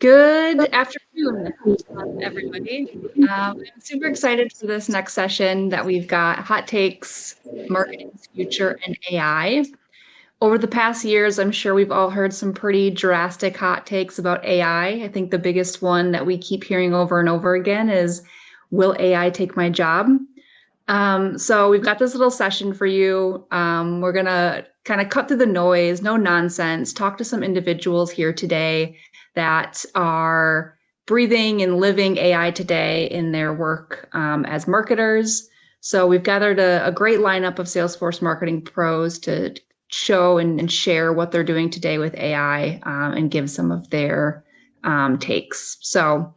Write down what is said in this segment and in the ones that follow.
Good afternoon, everybody. I'm super excited for this next session that we've got Hot Takes, Marketing's Future, and AI. Over the past years, I'm sure we've all heard some pretty drastic hot takes about AI. I think the biggest one that we keep hearing over and over again is, will AI take my job? So we've got this little session for you. We're going to kind of cut through the noise, no nonsense, talk to some individuals here today that are breathing and living AI today in their work as marketers. So we've gathered a great lineup of Salesforce marketing pros to show and share what they're doing today with AI and give some of their takes. So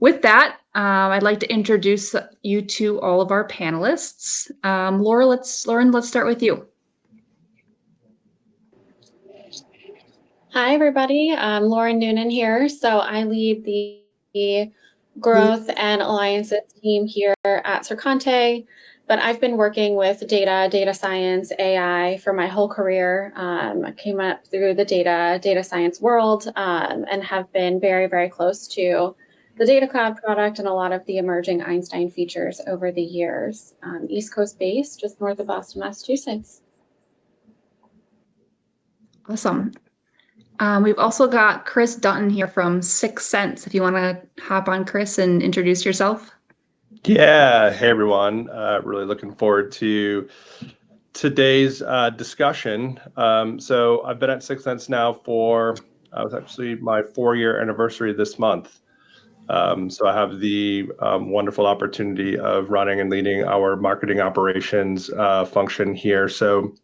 with that, I'd like to introduce you to all of our panelists. Lauren, let's start with you. Hi, everybody. I'm Lauren Noonan here. So I lead the growth and alliances team here at Sercante, but I've been working with data science, AI for my whole career. I came up through the data science world and have been very, very close to the Data Cloud product and a lot of the emerging Einstein features over the years. East Coast based, just north of Boston, Massachusetts. Awesome. We've also got Chris Dutton here from 6 Sense. If you want to hop on, Chris, and introduce yourself. Yeah, hey everyone. Really looking forward to today's discussion. So I've been at 6 Sense now for, it was actually my 4-year anniversary this month. So I have the wonderful opportunity of running and leading our marketing operations function here. So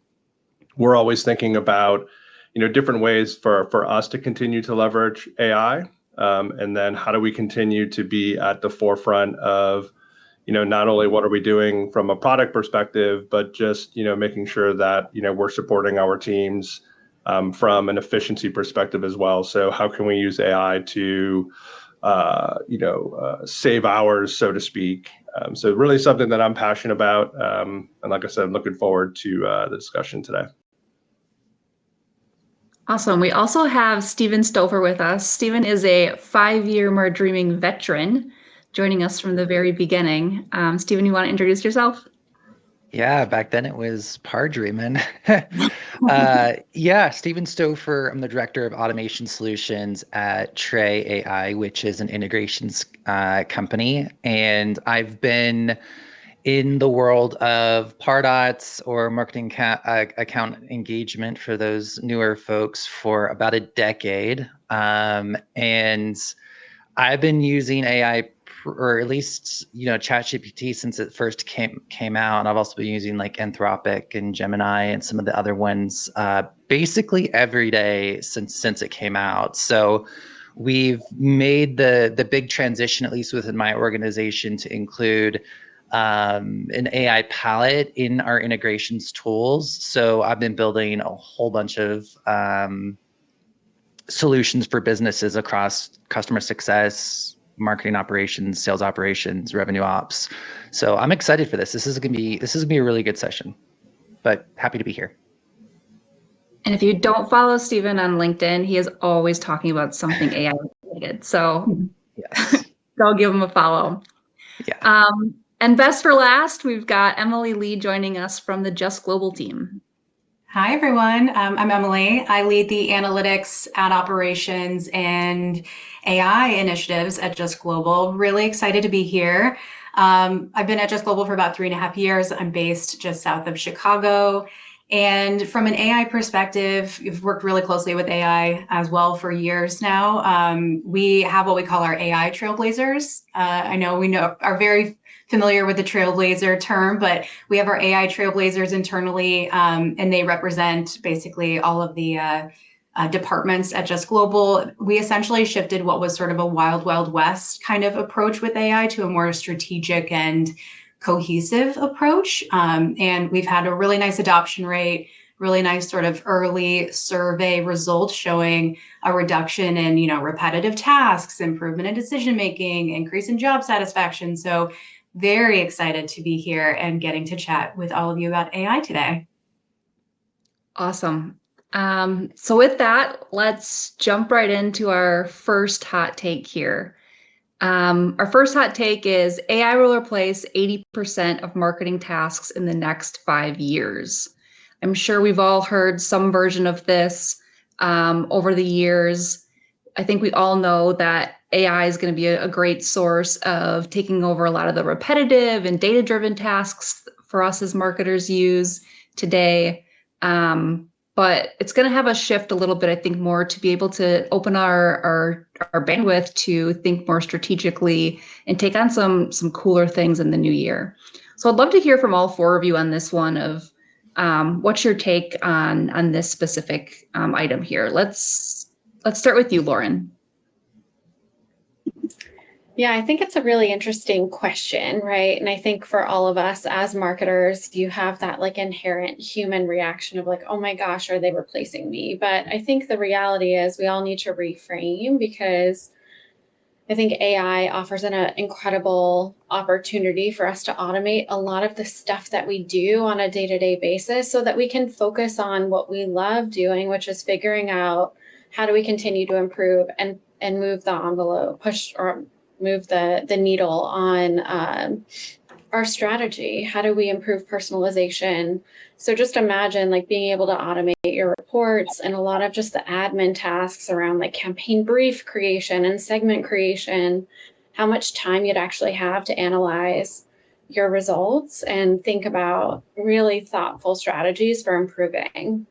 we're always thinking about different ways for us to continue to leverage AI. And then how do we continue to be at the forefront of, not only what are we doing from a product perspective, but just, making sure that, we're supporting our teams from an efficiency perspective as well. So how can we use AI to, save hours, so to speak. So really something that I'm passionate about. And like I said, I'm looking forward to the discussion today. Awesome. We also have Steven Stouffer with us. Steven is a 5-year More Dreaming veteran, joining us from the very beginning. Steven, you want to introduce yourself? Yeah, back then it was Par Dreamin'. Steven Stouffer. I'm the Director of Automation Solutions at Tray AI, which is an integrations company. And I've been in the world of Pardots or marketing account engagement for those newer folks for about a decade. And I've been using AI, or at least, ChatGPT since it first came out. And I've also been using like Anthropic and Gemini and some of the other ones basically every day since it came out. So we've made the big transition, at least within my organization, to include an AI palette in our integrations tools. So I've been building a whole bunch of solutions for businesses across customer success, marketing operations, sales operations, revenue ops. So I'm excited for this. This is gonna be a really good session, but happy to be here. And if you don't follow Steven on LinkedIn, he is always talking about something AI related. So yes. Go give him a follow. Yeah. And best for last, we've got Emilie Lee joining us from the Just Global team. Hi, everyone. I'm Emilie. I lead the analytics, ad operations, and AI initiatives at Just Global. Really excited to be here. I've been at Just Global for about 3.5 years. I'm based just south of Chicago. And from an AI perspective, we've worked really closely with AI as well for years now. We have what we call our AI trailblazers. I know we are very familiar with the trailblazer term, but we have our AI trailblazers internally, and they represent basically all of the departments at Just Global. We essentially shifted what was sort of a wild, wild west kind of approach with AI to a more strategic and cohesive approach. And we've had a really nice adoption rate, really nice sort of early survey results showing a reduction in, repetitive tasks, improvement in decision-making, increase in job satisfaction. So very excited to be here and getting to chat with all of you about AI today. Awesome. So with that, let's jump right into our first hot take here. Our first hot take is AI will replace 80% of marketing tasks in the next 5 years. I'm sure we've all heard some version of this over the years. I think we all know that AI is going to be a great source of taking over a lot of the repetitive and data-driven tasks for us as marketers use today. But it's going to have us shift a little bit, I think, more to be able to open our bandwidth to think more strategically and take on some cooler things in the new year. So I'd love to hear from all four of you on this one of what's your take on this specific item here. Let's start with you, Lauren. Yeah, I think it's a really interesting question, right? And I think for all of us as marketers, you have that like inherent human reaction of like, oh my gosh, are they replacing me? But I think the reality is we all need to reframe, because I think AI offers an incredible opportunity for us to automate a lot of the stuff that we do on a day-to-day basis so that we can focus on what we love doing, which is figuring out how do we continue to improve and move the envelope, push or move the needle on our strategy. How do we improve personalization? So just imagine like being able to automate your reports and a lot of just the admin tasks around like campaign brief creation and segment creation, how much time you'd actually have to analyze your results and think about really thoughtful strategies for improving.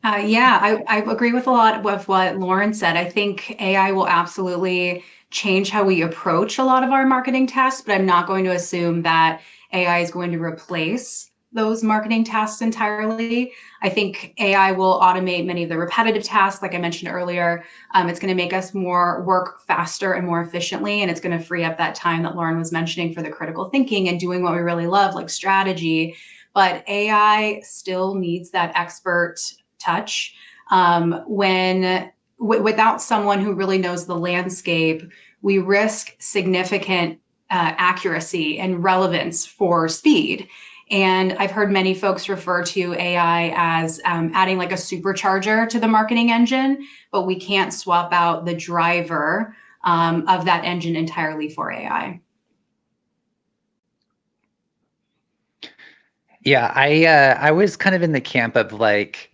Yeah, I agree with a lot of what Lauren said. I think AI will absolutely change how we approach a lot of our marketing tasks, but I'm not going to assume that AI is going to replace those marketing tasks entirely. I think AI will automate many of the repetitive tasks, like I mentioned earlier. It's going to make us work faster and more efficiently, and it's going to free up that time that Lauren was mentioning for the critical thinking and doing what we really love, like strategy. But AI still needs that expert touch. Without someone who really knows the landscape, we risk significant accuracy and relevance for speed. And I've heard many folks refer to AI as adding like a supercharger to the marketing engine, but we can't swap out the driver of that engine entirely for AI. Yeah, I was kind of in the camp of like,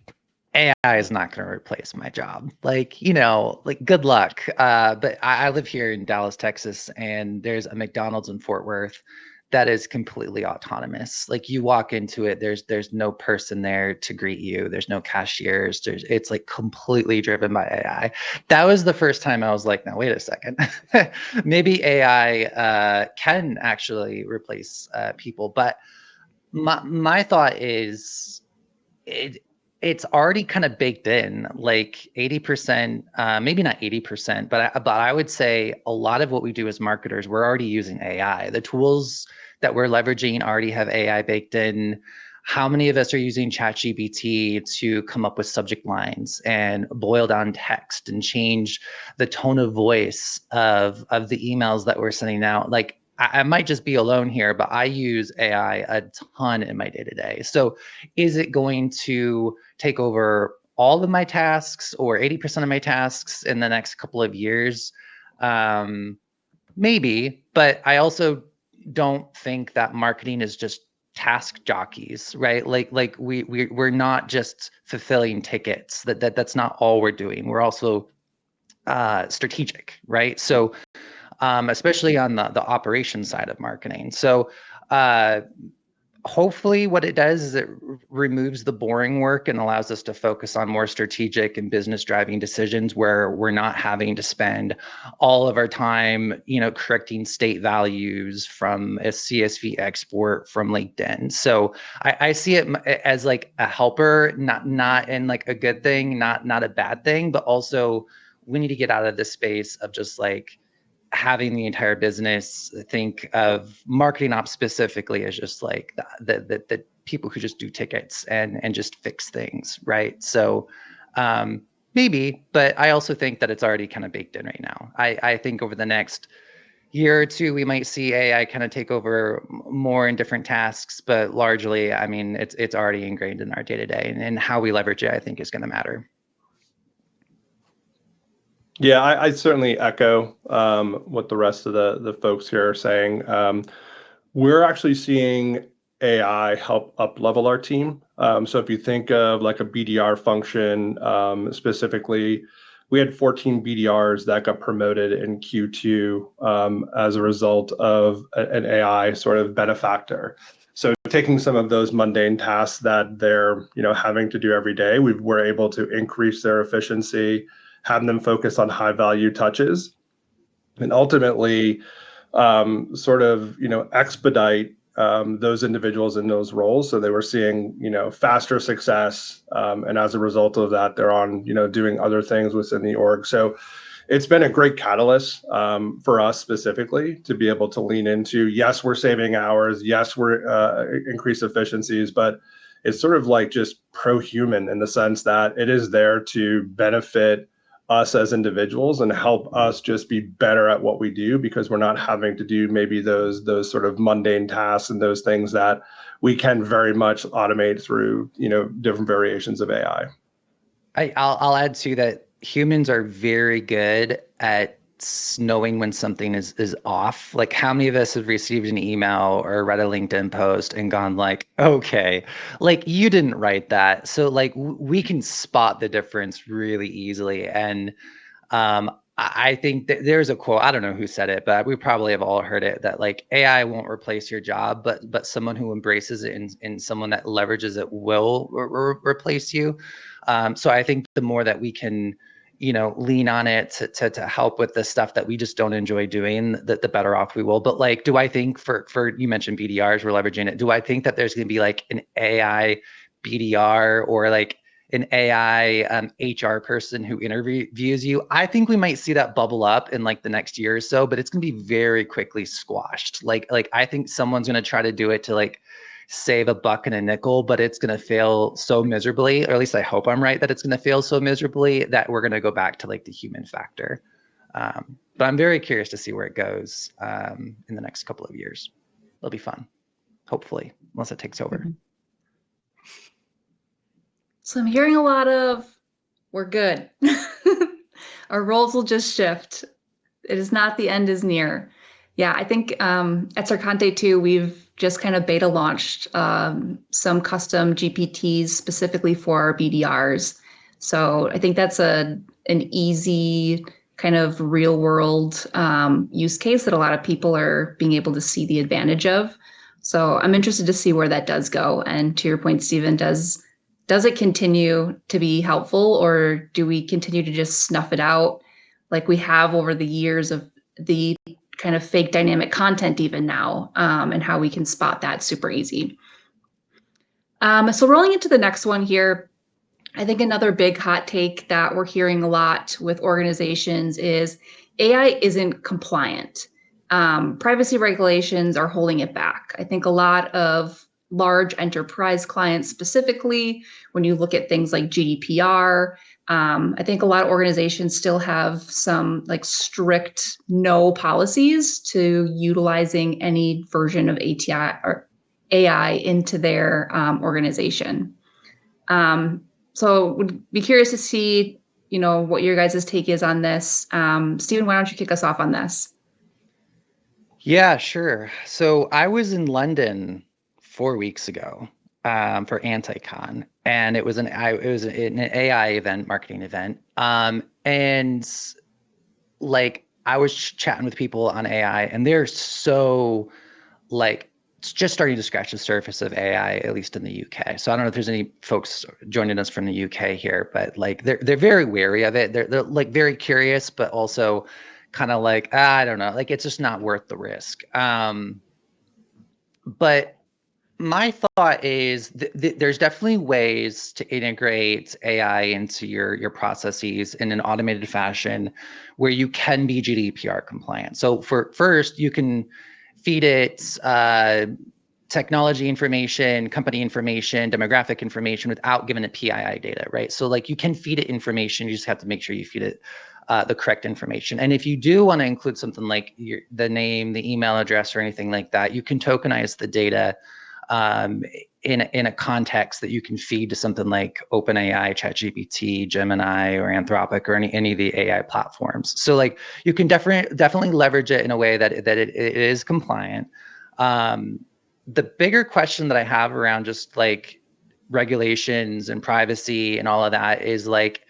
AI is not going to replace my job. Like, like good luck. But I live here in Dallas, Texas, and there's a McDonald's in Fort Worth that is completely autonomous. Like you walk into it, there's no person there to greet you. There's no cashiers. It's like completely driven by AI. That was the first time I was like, now wait a second, maybe AI can actually replace people. But my thought is it's already kind of baked in, like 80%, maybe not 80%, but I would say a lot of what we do as marketers, we're already using AI. The tools that we're leveraging already have AI baked in. How many of us are using ChatGPT to come up with subject lines and boil down text and change the tone of voice of the emails that we're sending out? Like, I might just be alone here, but I use AI a ton in my day-to-day. So is it going to take over all of my tasks or 80% of my tasks in the next couple of years? Maybe, but I also don't think that marketing is just task jockeys, right? Like we're not just fulfilling tickets. That's not all we're doing. We're also strategic, right? So especially on the operations side of marketing. So hopefully what it does is it removes the boring work and allows us to focus on more strategic and business driving decisions where we're not having to spend all of our time, correcting state values from a CSV export from LinkedIn. So I see it as like a helper, not in like a good thing, not a bad thing, but also we need to get out of this space of just like having the entire business think of marketing ops specifically as just like the people who just do tickets and just fix things, right? So maybe, but I also think that it's already kind of baked in right now. I think over the next year or two, we might see AI kind of take over more in different tasks, but largely, I mean, it's already ingrained in our day-to-day, and how we leverage it, I think, is going to matter. Yeah, I certainly echo what the rest of the folks here are saying. We're actually seeing AI help up-level our team. So if you think of like a BDR function specifically, we had 14 BDRs that got promoted in Q2 as a result of an AI sort of benefactor. So taking some of those mundane tasks that they're having to do every day, we're able to increase their efficiency, have them focus on high value touches, and ultimately sort of expedite those individuals in those roles. So they were seeing faster success, and as a result of that, they're on doing other things within the org. So it's been a great catalyst for us specifically to be able to lean into. Yes, we're saving hours. Yes, we're increased efficiencies, but it's sort of like just pro-human in the sense that it is there to benefit us as individuals and help us just be better at what we do, because we're not having to do maybe those sort of mundane tasks and those things that we can very much automate through different variations of AI. I'll add to that. Humans are very good at knowing when something is off. Like, how many of us have received an email or read a LinkedIn post and gone like, okay, like you didn't write that. So like we can spot the difference really easily. And I think that there's a quote, I don't know who said it, but we probably have all heard it, that like AI won't replace your job, but someone who embraces it and someone that leverages it will replace you. So I think the more that we can lean on it to help with the stuff that we just don't enjoy doing, the better off we will. But like, do I think for you mentioned BDRs, we're leveraging it. Do I think that there's going to be like an AI BDR or like an AI HR person who interviews you? I think we might see that bubble up in like the next year or so, but it's going to be very quickly squashed. Like I think someone's going to try to do it to like save a buck and a nickel, but it's going to fail so miserably, or at least I hope I'm right that it's going to fail so miserably that we're going to go back to like the human factor. But I'm very curious to see where it goes in the next couple of years. It'll be fun, hopefully, unless it takes over. So I'm hearing a lot of, we're good. Our roles will just shift. It is not the end is near. Yeah, I think at Sercante too, we've just kind of beta launched some custom GPTs specifically for our BDRs. So I think that's an easy kind of real world use case that a lot of people are being able to see the advantage of. So I'm interested to see where that does go. And to your point, Stephen, does it continue to be helpful, or do we continue to just snuff it out like we have over the years of the kind of fake dynamic content even now, and how we can spot that super easy. So rolling into the next one here, I think another big hot take that we're hearing a lot with organizations is AI isn't compliant. Privacy regulations are holding it back. I think a lot of large enterprise clients specifically, when you look at things like GDPR, I think a lot of organizations still have some like strict no policies to utilizing any version of ATI or AI into their organization. So would be curious to see, what your guys' take is on this. Stephen, why don't you kick us off on this? Yeah, sure. So I was in London 4 weeks ago for AntiCon, and it was an AI event, marketing event. And like I was chatting with people on AI, and they're so like just starting to scratch the surface of AI, at least in the UK. So I don't know if there's any folks joining us from the UK here, but like they're very wary of it. They're like very curious, but also kind of like, I don't know, like it's just not worth the risk. But my thought is there's definitely ways to integrate AI into your processes in an automated fashion where you can be GDPR compliant. So first, you can feed it technology information, company information, demographic information without giving it PII data, right? So like you can feed it information, you just have to make sure you feed it the correct information. And if you do want to include something like the name, the email address, or anything like that, you can tokenize the data in a context that you can feed to something like OpenAI, ChatGPT, Gemini, or Anthropic, or any of the AI platforms. So like you can definitely leverage it in a way that it is compliant. The bigger question that I have around just like regulations and privacy and all of that is like,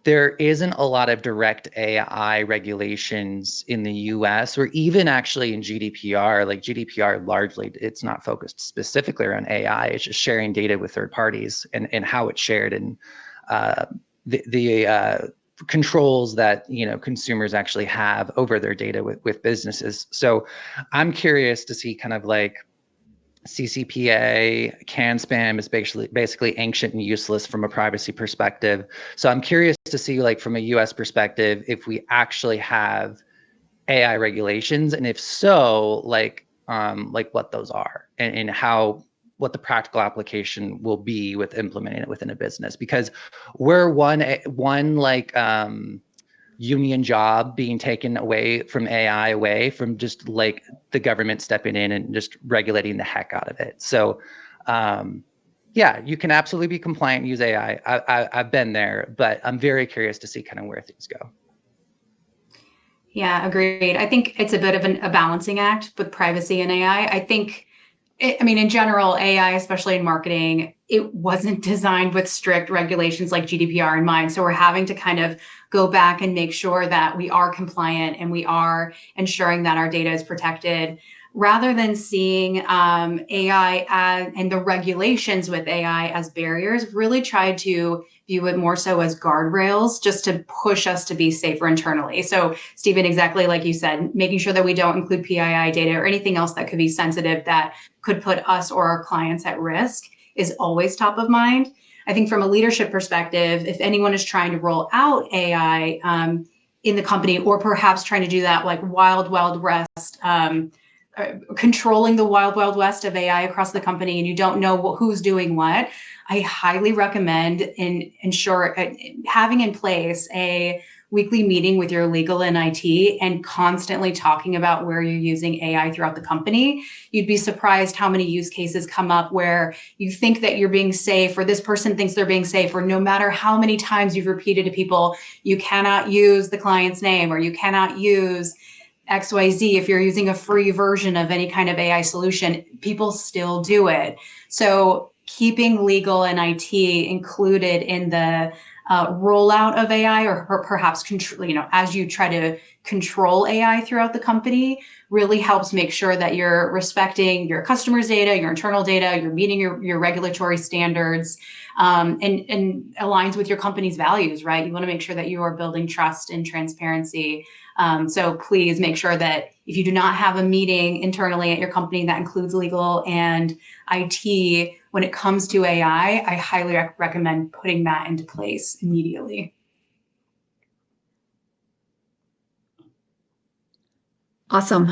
there isn't a lot of direct AI regulations in the US or even actually in GDPR. Like GDPR, largely, it's not focused specifically around AI. It's just sharing data with third parties and how it's shared, and the controls that consumers actually have over their data with businesses. So I'm curious to see kind of like CCPA, CAN spam is basically ancient and useless from a privacy perspective. So I'm curious to see, like, from a US perspective, if we actually have AI regulations, and if so, like what those are, and what the practical application will be with implementing it within a business. Because we're one like union job being taken away from AI, away from just like the government stepping in and just regulating the heck out of it. So yeah, you can absolutely be compliant and use AI. I've been there, but I'm very curious to see kind of where things go. Yeah, agreed. I think it's a bit of a balancing act with privacy and AI. I think, in general, AI, especially in marketing, it wasn't designed with strict regulations like GDPR in mind. So we're having to kind of go back and make sure that we are compliant and we are ensuring that our data is protected, rather than seeing AI and the regulations with AI as barriers. Really try to view it more so as guardrails, just to push us to be safer internally. So Stephen, exactly like you said, making sure that we don't include PII data or anything else that could be sensitive that could put us or our clients at risk is always top of mind. I think from a leadership perspective, if anyone is trying to roll out AI in the company, or perhaps trying to do that like wild west, controlling the wild west of AI across the company, and you don't know who's doing what, I highly recommend having in place a weekly meeting with your legal and IT, and constantly talking about where you're using AI throughout the company. You'd be surprised how many use cases come up where you think that you're being safe, or this person thinks they're being safe, or no matter how many times you've repeated to people, you cannot use the client's name, or you cannot use XYZ if you're using a free version of any kind of AI solution, people still do it. So keeping legal and IT included in the rollout of AI, or perhaps as you try to control AI throughout the company, really helps make sure that you're respecting your customers' data, your internal data, you're meeting your regulatory standards, and aligns with your company's values, right? You want to make sure that you are building trust and transparency. So please make sure that if you do not have a meeting internally at your company that includes legal and IT, when it comes to AI, I highly recommend putting that into place immediately. Awesome.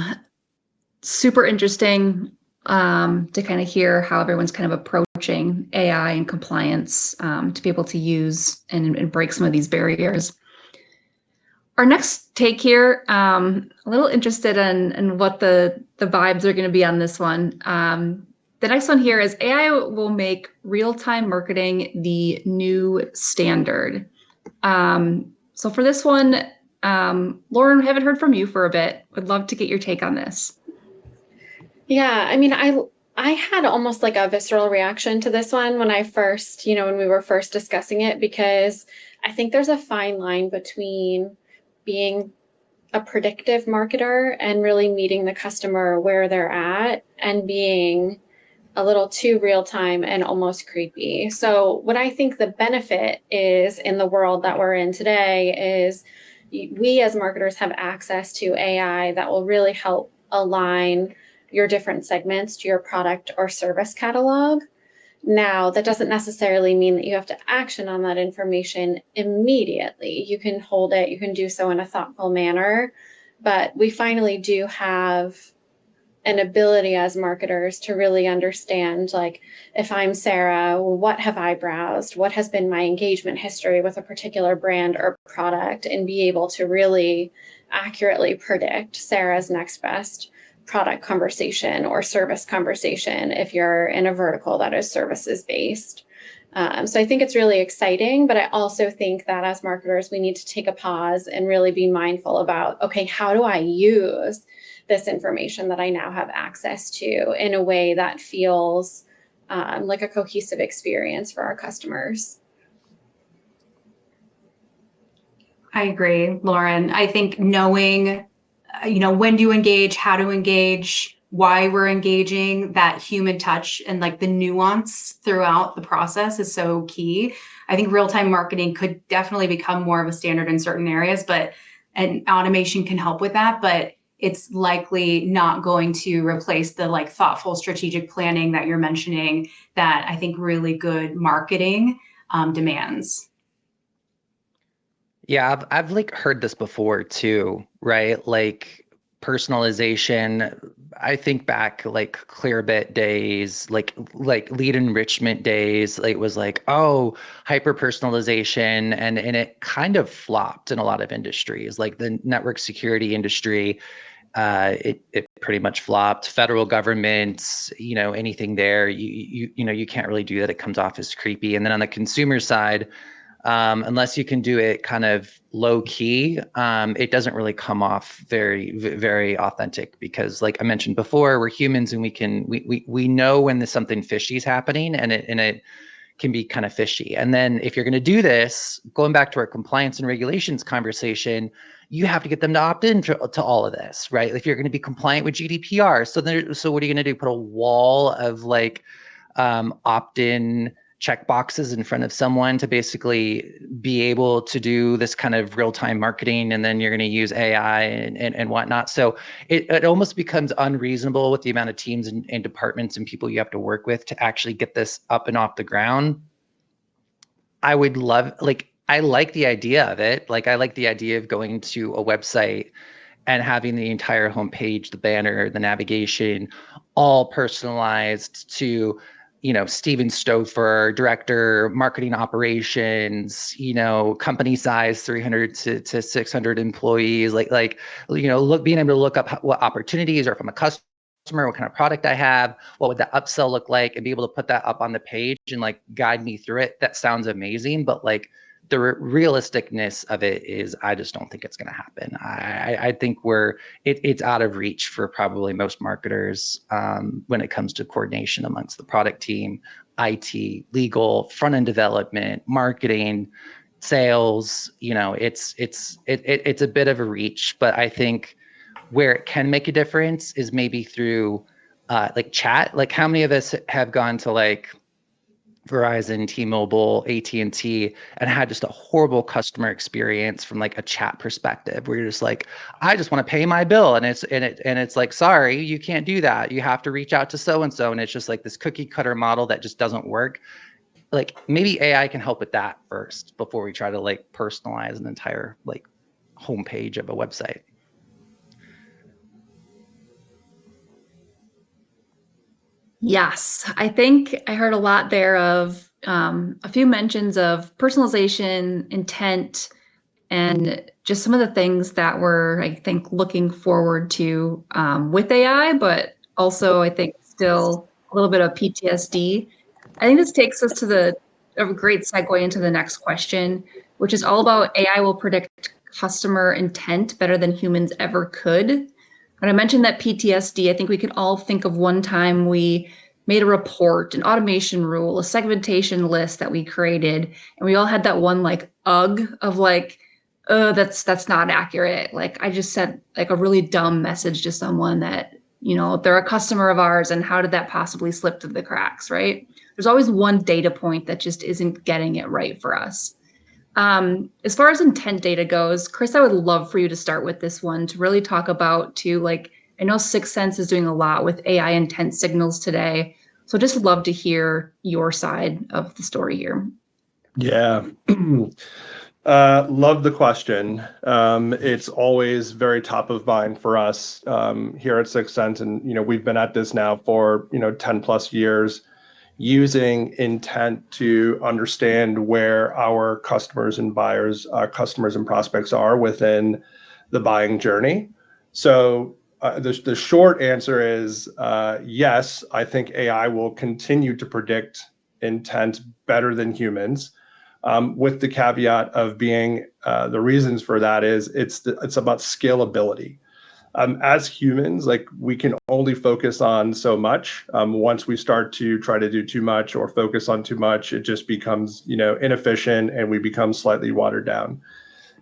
Super interesting to kind of hear how everyone's kind of approaching AI and compliance to be able to use and break some of these barriers. Our next take here, a little interested in what the vibes are going to be on this one. The next one here is AI will make real-time marketing the new standard. So for this one, Lauren, haven't heard from you for a bit. Would love to get your take on this. Yeah, I had almost like a visceral reaction to this one when I first, when we were first discussing it, because I think there's a fine line between being a predictive marketer and really meeting the customer where they're at, and being a little too real time and almost creepy. So what I think the benefit is in the world that we're in today is we as marketers have access to AI that will really help align your different segments to your product or service catalog. Now, that doesn't necessarily mean that you have to action on that information immediately. You can hold it, you can do so in a thoughtful manner, but we finally do have an ability as marketers to really understand, like, if I'm Sarah, what have I browsed? What has been my engagement history with a particular brand or product, and be able to really accurately predict Sarah's next best product conversation or service conversation if you're in a vertical that is services based. So I think it's really exciting, but I also think that as marketers, we need to take a pause and really be mindful about, okay, how do I use this information that I now have access to in a way that feels like a cohesive experience for our customers? I agree, Lauren. I think knowing, when to engage, how to engage, why we're engaging, that human touch and like the nuance throughout the process is so key. I think real-time marketing could definitely become more of a standard in certain areas, and automation can help with that, but it's likely not going to replace the like thoughtful strategic planning that you're mentioning that I think really good marketing demands. Yeah, I've like heard this before too, right? Like personalization. I think back like Clearbit days, like lead enrichment days. Like it was like, oh, hyper personalization, and it kind of flopped in a lot of industries, like the network security industry. It pretty much flopped. Federal government, anything there, you can't really do that. It comes off as creepy. And then on the consumer side, unless you can do it kind of low key, it doesn't really come off very, very authentic, because like I mentioned before, we're humans and we know when there's something fishy is happening, and it can be kind of fishy. And then if you're going to do this, going back to our compliance and regulations conversation, you have to get them to opt in to all of this, right? If you're going to be compliant with GDPR. So what are you going to do? Put a wall of like opt-in checkboxes in front of someone to basically be able to do this kind of real-time marketing, and then you're going to use AI and whatnot. So it almost becomes unreasonable with the amount of teams and departments and people you have to work with to actually get this up and off the ground. I like the idea of it. Like I like the idea of going to a website and having the entire homepage, the banner, the navigation, all personalized to, Steven Stouffer, director, marketing operations, company size 300 to 600 employees, being able to look up what opportunities, or from a customer, what kind of product I have, what would the upsell look like, and be able to put that up on the page and like guide me through it. That sounds amazing, but like the realisticness of it is, I just don't think it's going to happen. I think it's out of reach for probably most marketers when it comes to coordination amongst the product team, IT, legal, front end development, marketing, sales. It's a bit of a reach, but I think where it can make a difference is maybe through like chat. Like how many of us have gone to like Verizon, T-Mobile, AT&T, and had just a horrible customer experience from like a chat perspective, where you're just like, I just want to pay my bill, and it's like, sorry, you can't do that. You have to reach out to so and so, and it's just like this cookie cutter model that just doesn't work. Like maybe AI can help with that first before we try to like personalize an entire like homepage of a website. Yes, I think I heard a lot there of a few mentions of personalization, intent, and just some of the things that we're, I think, looking forward to with AI, but also I think still a little bit of PTSD. I think this takes us to a great segue into the next question, which is all about AI will predict customer intent better than humans ever could. When I mentioned that PTSD, I think we could all think of one time we made a report, an automation rule, a segmentation list that we created, and we all had that one like ugh of like, oh, that's not accurate. Like I just sent like a really dumb message to someone that, they're a customer of ours, and how did that possibly slip through the cracks, right? There's always one data point that just isn't getting it right for us. As far as intent data goes, Chris, I would love for you to start with this one to really talk about like, I know 6sense is doing a lot with AI intent signals today. So just love to hear your side of the story here. Yeah. Love the question. It's always very top of mind for us here at Sixth Sense, and we've been at this now for 10 plus years, using intent to understand where our customers and buyers, customers and prospects are within the buying journey. So the short answer is yes. I think AI will continue to predict intent better than humans. With the caveat of being the reasons for that is it's about scalability. As humans, like, we can only focus on so much. Once we start to try to do too much or focus on too much, it just becomes inefficient, and we become slightly watered down.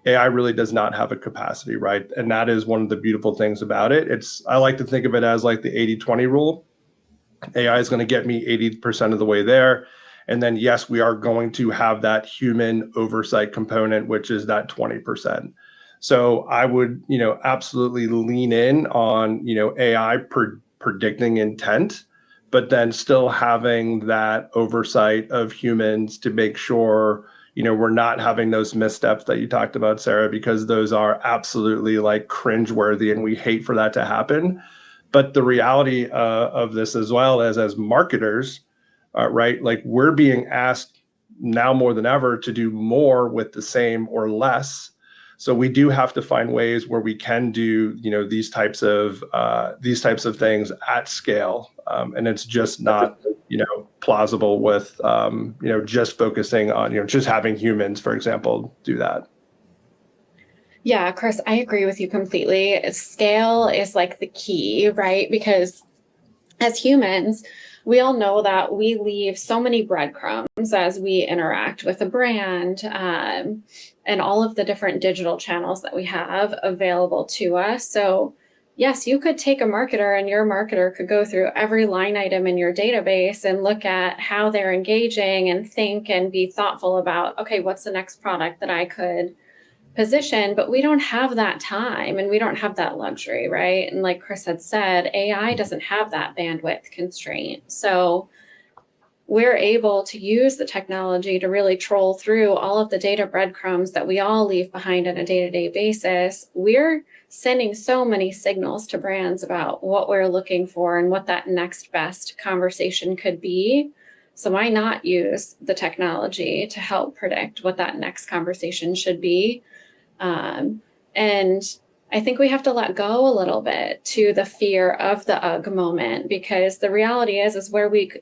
AI really does not have a capacity, right? And that is one of the beautiful things about it. I like to think of it as like the 80-20 rule. AI is going to get me 80% of the way there. And then, yes, we are going to have that human oversight component, which is that 20%. So I would, absolutely lean in on, AI predicting intent, but then still having that oversight of humans to make sure, we're not having those missteps that you talked about, Sarah, because those are absolutely like cringeworthy, and we hate for that to happen. But the reality of this as well as marketers, right? Like, we're being asked now more than ever to do more with the same or less. So we do have to find ways where we can do, these types of things at scale, and it's just not, plausible with, just focusing on, just having humans, for example, do that. Yeah, Chris, I agree with you completely. Scale is like the key, right? Because as humans, we all know that we leave so many breadcrumbs as we interact with a brand, and all of the different digital channels that we have available to us. So yes, you could take a marketer, and your marketer could go through every line item in your database and look at how they're engaging and think and be thoughtful about, okay, what's the next product that I could position? But we don't have that time, and we don't have that luxury, right? And like Chris had said, AI doesn't have that bandwidth constraint. So we're able to use the technology to really troll through all of the data breadcrumbs that we all leave behind on a day-to-day basis. We're sending so many signals to brands about what we're looking for and what that next best conversation could be. So why not use the technology to help predict what that next conversation should be? And I think we have to let go a little bit to the fear of the ugh moment, because the reality is where we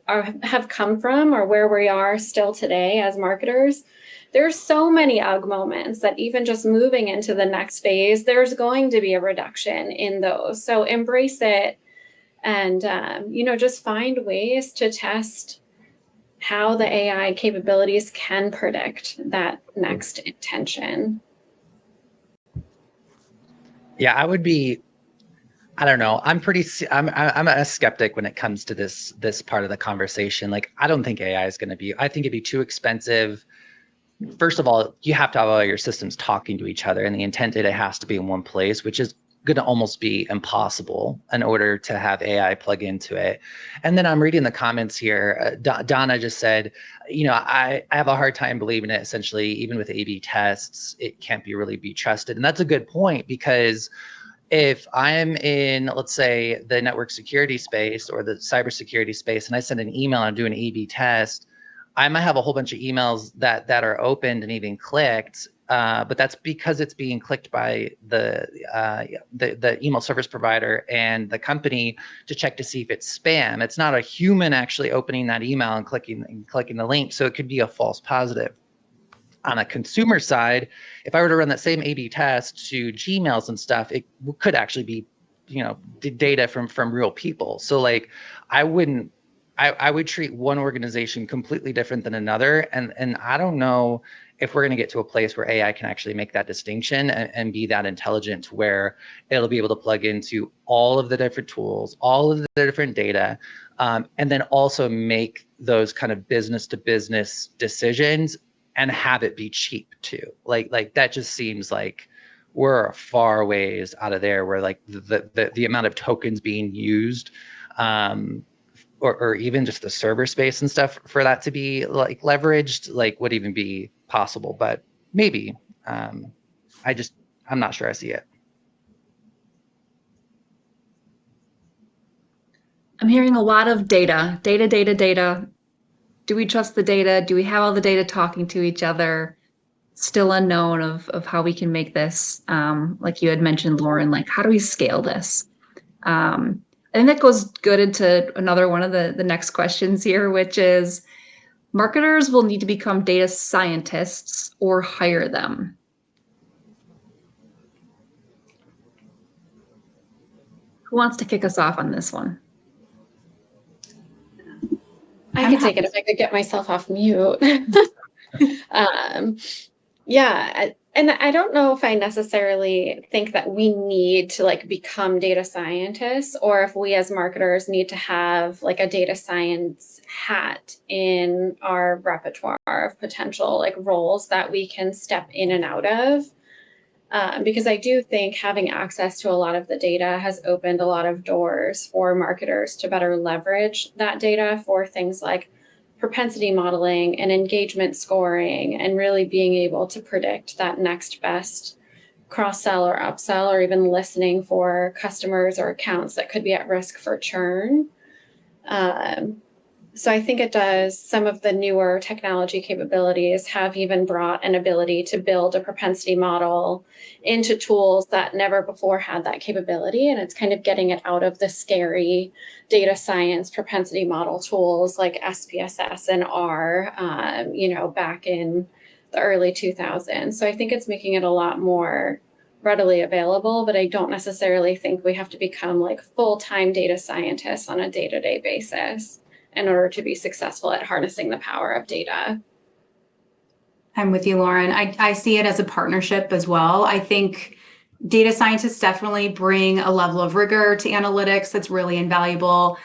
have come from, or where we are still today as marketers. There's so many ugh moments that even just moving into the next phase, there's going to be a reduction in those. So embrace it, and just find ways to test how the AI capabilities can predict that next intention. Yeah, I don't know. I'm a skeptic when it comes to this part of the conversation. Like, I don't think AI is going to I think it'd be too expensive. First of all, you have to have all your systems talking to each other, and the intent data has to be in one place, which is going to almost be impossible in order to have AI plug into it. And then I'm reading the comments here. Donna just said, I have a hard time believing it. Essentially, even with A/B tests, it can't really be trusted. And that's a good point, because if I'm in, let's say, the network security space or the cybersecurity space, and I send an email and I'm doing an A/B test, I might have a whole bunch of emails that are opened and even clicked, but that's because it's being clicked by the email service provider and the company to check to see if it's spam. It's not a human actually opening that email and clicking the link, so it could be a false positive. On a consumer side, if I were to run that same A/B test to Gmails and stuff, it could actually be, data from real people. So like, I would treat one organization completely different than another. And I don't know if we're going to get to a place where AI can actually make that distinction and be that intelligent, where it'll be able to plug into all of the different tools, all of the different data, and then also make those kind of business to business decisions and have it be cheap too. Like that just seems like we're far ways out of there, where like the amount of tokens being used, or even just the server space and stuff for that to be like leveraged, like would even be possible. But maybe I'm not sure I see it. I'm hearing a lot of data. Do we trust the data? Do we have all the data talking to each other? Still unknown of how we can make this, like you had mentioned, Lauren, like how do we scale this? I think that goes good into another one of the next questions here, which is marketers will need to become data scientists or hire them. Who wants to kick us off on this one? I could take it if I could get myself off mute. Yeah, and I don't know if I necessarily think that we need to like become data scientists, or if we as marketers need to have like a data science hat in our repertoire of potential like roles that we can step in and out of. Because I do think having access to a lot of the data has opened a lot of doors for marketers to better leverage that data for things like propensity modeling and engagement scoring, and really being able to predict that next best cross-sell or upsell, or even listening for customers or accounts that could be at risk for churn. So I think it does. Some of the newer technology capabilities have even brought an ability to build a propensity model into tools that never before had that capability. And it's kind of getting it out of the scary data science propensity model tools like SPSS and R, back in the early 2000s. So I think it's making it a lot more readily available, but I don't necessarily think we have to become like full-time data scientists on a day-to-day basis in order to be successful at harnessing the power of data. I'm with you, Lauren. I see it as a partnership as well. I think data scientists definitely bring a level of rigor to analytics that's really invaluable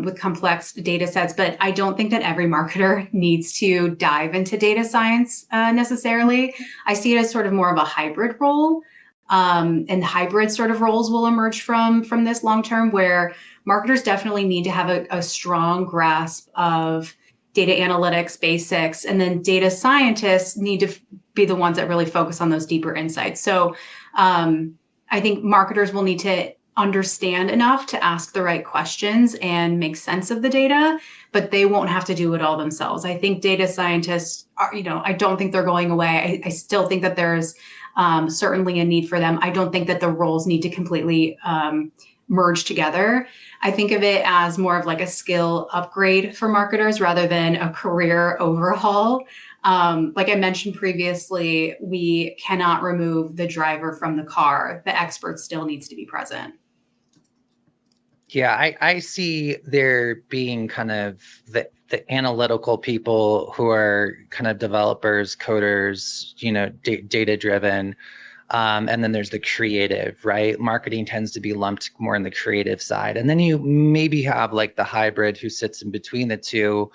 with complex data sets, but I don't think that every marketer needs to dive into data science necessarily. I see it as sort of more of a hybrid role. And hybrid sort of roles will emerge from this long term, where marketers definitely need to have a strong grasp of data analytics basics, and then data scientists need to be the ones that really focus on those deeper insights. So I think marketers will need to understand enough to ask the right questions and make sense of the data, but they won't have to do it all themselves. I think data scientists are, I don't think they're going away. I still think that there's certainly a need for them. I don't think that the roles need to completely merge together. I think of it as more of like a skill upgrade for marketers rather than a career overhaul. Like I mentioned previously, we cannot remove the driver from the car. The expert still needs to be present. Yeah, I see there being kind of the analytical people who are kind of developers, coders, data driven. And then there's the creative, right? Marketing tends to be lumped more in the creative side. And then you maybe have like the hybrid who sits in between the two.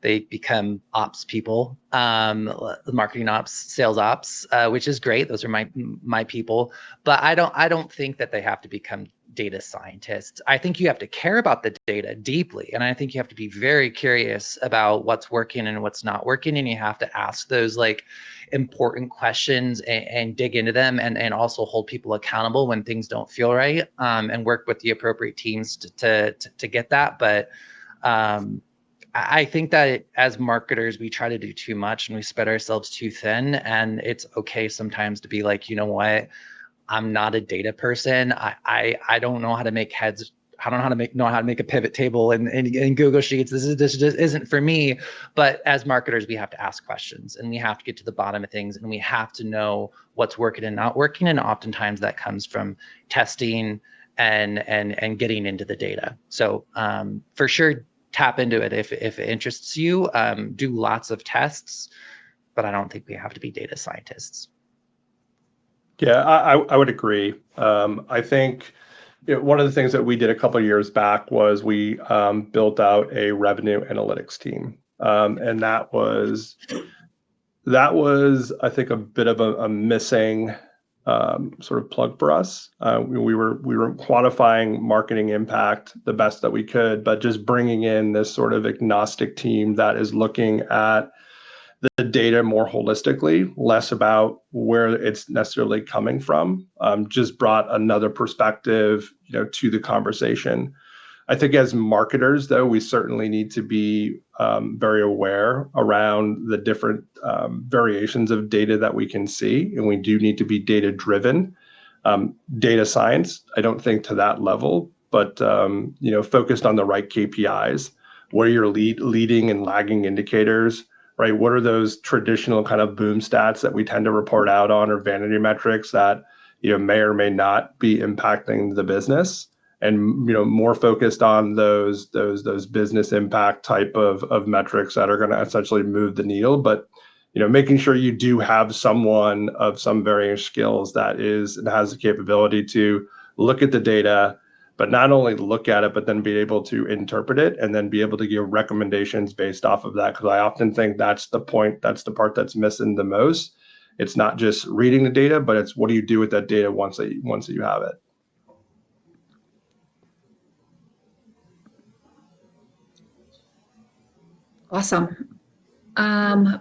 They become ops people, marketing ops, sales ops, which is great. Those are my people. But I don't think that they have to become data scientists. I think you have to care about the data deeply. And I think you have to be very curious about what's working and what's not working. And you have to ask those like important questions and dig into them, and also hold people accountable when things don't feel right, and work with the appropriate teams to get that. But I think that as marketers, we try to do too much and we spread ourselves too thin. And it's okay sometimes to be like, you know what? I'm not a data person. I don't know how to make heads. I don't know how to make a pivot table in Google Sheets. This just isn't for me. But as marketers, we have to ask questions, and we have to get to the bottom of things, and we have to know what's working and not working. And oftentimes that comes from testing and getting into the data. So for sure, tap into it if it interests you. Do lots of tests, but I don't think we have to be data scientists. Yeah, I would agree. I think one of the things that we did a couple of years back was we built out a revenue analytics team, and that was I think a bit of a missing sort of plug for us. We were quantifying marketing impact the best that we could, but just bringing in this sort of agnostic team that is looking at the data more holistically, less about where it's necessarily coming from. Just brought another perspective, to the conversation. I think as marketers, though, we certainly need to be very aware around the different variations of data that we can see, and we do need to be data driven. Data science, I don't think to that level, but focused on the right KPIs. What are your leading and lagging indicators, right? What are those traditional kind of boom stats that we tend to report out on, or vanity metrics that may or may not be impacting the business? And more focused on those business impact type of metrics that are going to essentially move the needle. But making sure you do have someone of some varying skills that has the capability to look at the data, but not only look at it, but then be able to interpret it and then be able to give recommendations based off of that. Because I often think that's the part that's missing the most. It's not just reading the data, but it's what do you do with that data once that you have it. Awesome.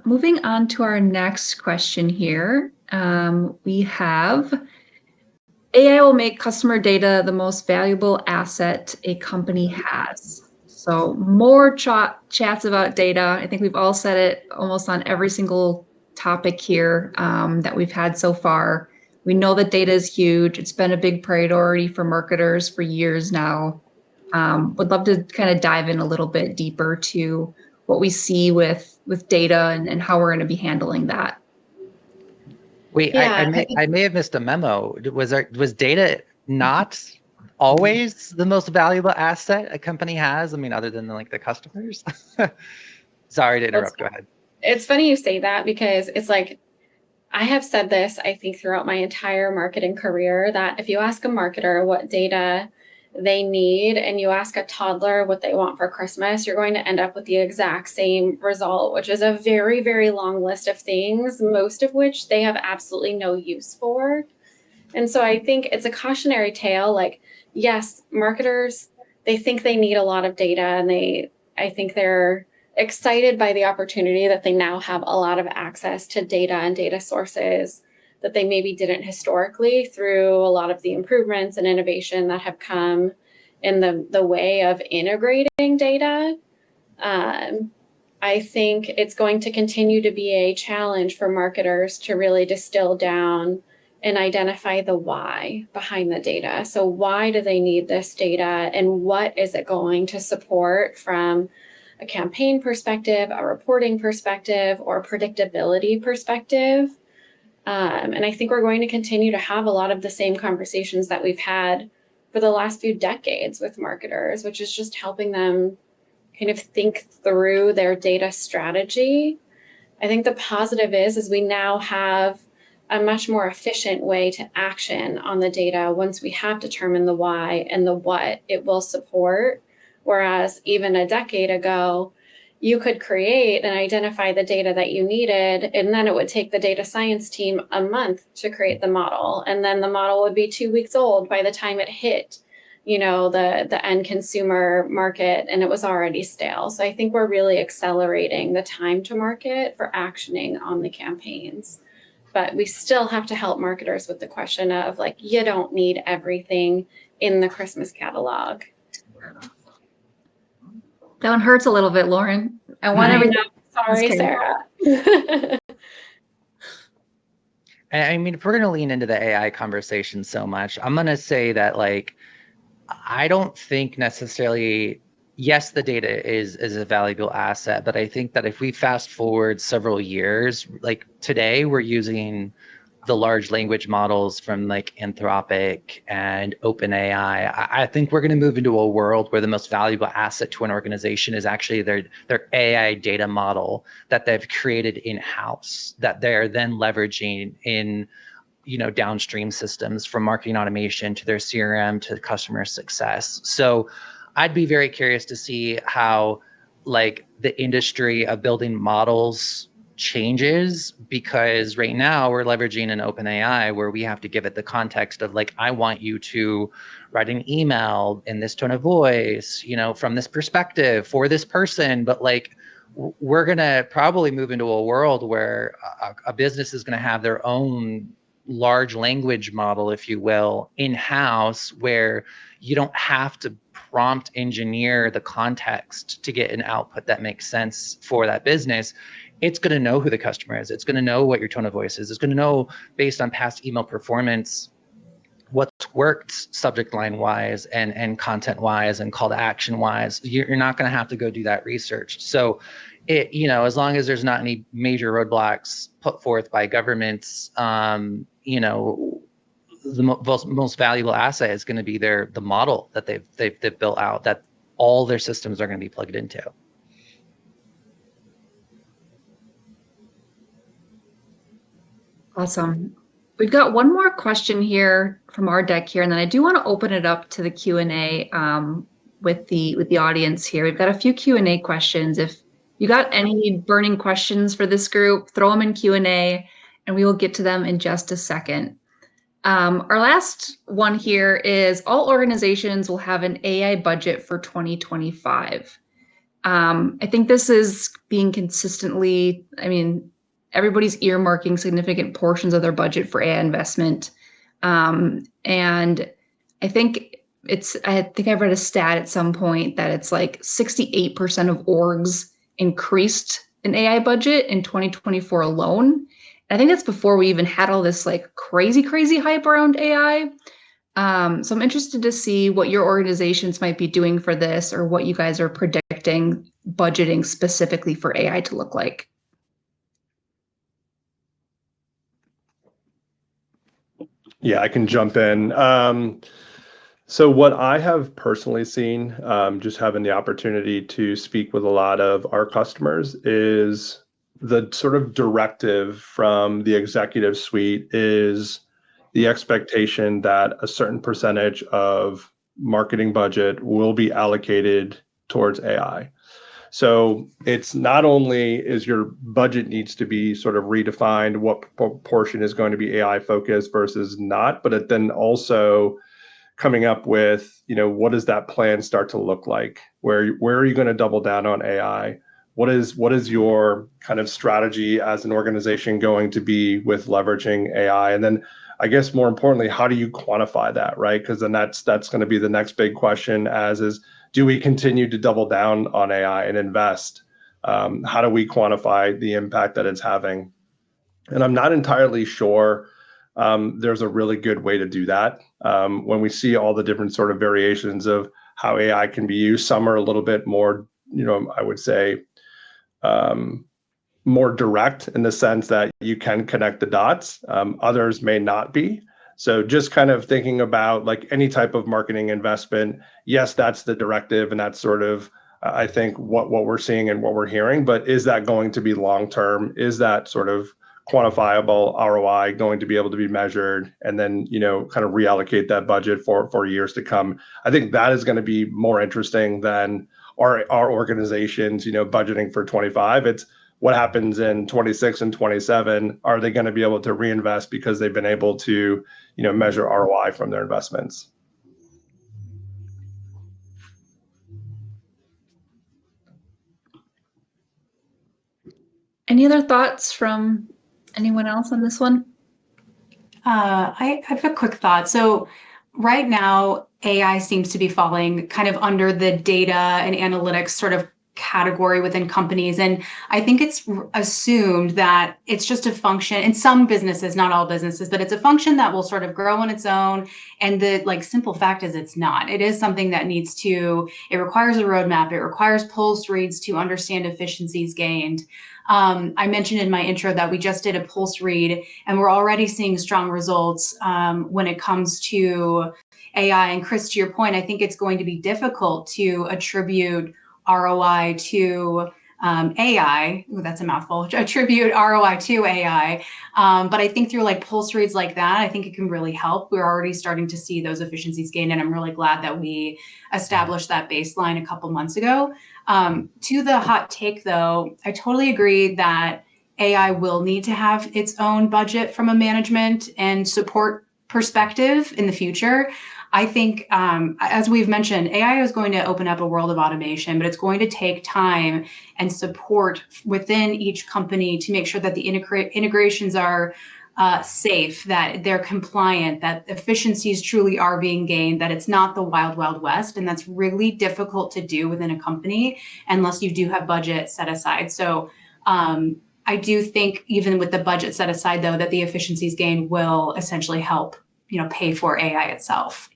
Moving on to our next question here. We have AI will make customer data the most valuable asset a company has. So more chats about data. I think we've all said it almost on every single topic here that we've had so far. We know that data is huge. It's been a big priority for marketers for years now. Would love to kind of dive in a little bit deeper to what we see with data and how we're going to be handling that. Wait, Yeah, I may have missed a memo. Was data not always the most valuable asset a company has? I mean, other than like the customers? Sorry to interrupt. Go ahead. It's funny you say that, because it's like, I have said this, I think, throughout my entire marketing career, that if you ask a marketer what data they need and you ask a toddler what they want for Christmas, you're going to end up with the exact same result, which is a very, very long list of things, most of which they have absolutely no use for. And so I think it's a cautionary tale. Like, yes, marketers, they think they need a lot of data, and I think they're excited by the opportunity that they now have a lot of access to data and data sources that they maybe didn't historically, through a lot of the improvements and innovation that have come in the way of integrating data. I think it's going to continue to be a challenge for marketers to really distill down and identify the why behind the data. So why do they need this data, and what is it going to support from a campaign perspective, a reporting perspective, or predictability perspective? And I think we're going to continue to have a lot of the same conversations that we've had for the last few decades with marketers, which is just helping them kind of think through their data strategy. I think the positive is we now have a much more efficient way to action on the data once we have determined the why and the what it will support. Whereas even a decade ago, you could create and identify the data that you needed, and then it would take the data science team a month to create the model. And then the model would be 2 weeks old by the time it hit, the end consumer market, and it was already stale. So I think we're really accelerating the time to market for actioning on the campaigns. But we still have to help marketers with the question of, like, you don't need everything in the Christmas catalog. That one hurts a little bit, Lauren. I want everything. Sorry, Sarah. And I mean, if we're going to lean into the AI conversation so much, I'm going to say that, like, I don't think necessarily, yes, the data is a valuable asset, but I think that if we fast forward several years, like today, we're using the large language models from like Anthropic and OpenAI. I think we're going to move into a world where the most valuable asset to an organization is actually their AI data model that they've created in-house, that they're then leveraging in downstream systems, from marketing automation to their CRM to customer success. So I'd be very curious to see how like the industry of building models changes, because right now we're leveraging an OpenAI where we have to give it the context of, like, I want you to write an email in this tone of voice, from this perspective for this person. But like, we're going to probably move into a world where a business is going to have their own large language model, if you will, in-house, where you don't have to prompt engineer the context to get an output that makes sense for that business. It's going to know who the customer is. It's going to know what your tone of voice is. It's going to know, based on past email performance, what's worked subject line wise and content wise and call to action wise. You're not going to have to go do that research. So it, as long as there's not any major roadblocks put forth by governments, the most valuable asset is going to be the model that they've built out, that all their systems are going to be plugged into. Awesome. We've got one more question here from our deck here, and then I do want to open it up to the Q&A with the audience here. We've got a few Q&A questions. If you got any burning questions for this group, throw them in Q&A, and we will get to them in just a second. Our last one here is, all organizations will have an AI budget for 2025. I think this is being consistently, everybody's earmarking significant portions of their budget for AI investment. And I think I read a stat at some point that it's like 68% of orgs increased an AI budget in 2024 alone. I think that's before we even had all this like crazy hype around AI. So I'm interested to see what your organizations might be doing for this, or what you guys are predicting budgeting specifically for AI to look like. Yeah, I can jump in. So what I have personally seen, just having the opportunity to speak with a lot of our customers, is the sort of directive from the executive suite is the expectation that a certain percentage of marketing budget will be allocated towards AI. So it's not only is your budget needs to be sort of redefined, what portion is going to be AI focused versus not, but it then also coming up with, what does that plan start to look like? Where are you going to double down on AI? What is your kind of strategy as an organization going to be with leveraging AI? And then I guess more importantly, how do you quantify that, right? Because then that's going to be the next big question, do we continue to double down on AI and invest? How do we quantify the impact that it's having? And I'm not entirely sure there's a really good way to do that. When we see all the different sort of variations of how AI can be used, some are a little bit more, I would say, more direct in the sense that you can connect the dots. Others may not be. So just kind of thinking about like any type of marketing investment, yes, that's the directive, and that's sort of, I think, what we're seeing and what we're hearing. But is that going to be long-term? Is that sort of quantifiable ROI going to be able to be measured, and then, kind of reallocate that budget for years to come? I think that is going to be more interesting than our organizations, budgeting for 25. It's what happens in 26 and 27. Are they going to be able to reinvest because they've been able to, measure ROI from their investments? Any other thoughts from anyone else on this one? I have a quick thought. So right now, AI seems to be falling kind of under the data and analytics sort of category within companies. And I think it's assumed that it's just a function in some businesses, not all businesses, but it's a function that will sort of grow on its own. And the simple fact is it's not. It is something that it requires a roadmap. It requires pulse reads to understand efficiencies gained. I mentioned in my intro that we just did a pulse read, and we're already seeing strong results when it comes to AI. And Chris, to your point, I think it's going to be difficult to attribute ROI to AI. Ooh, that's a mouthful. Attribute ROI to AI. But I think through like pulse reads like that, I think it can really help. We're already starting to see those efficiencies gain, and I'm really glad that we established that baseline a couple months ago. To the hot take, though, I totally agree that AI will need to have its own budget from a management and support perspective in the future. I think, as we've mentioned, AI is going to open up a world of automation, but it's going to take time and support within each company to make sure that the integrations are safe, that they're compliant, that efficiencies truly are being gained, that it's not the wild, wild west. And that's really difficult to do within a company unless you do have budget set aside. So I do think even with the budget set aside, though, that the efficiencies gained will essentially help, pay for AI itself.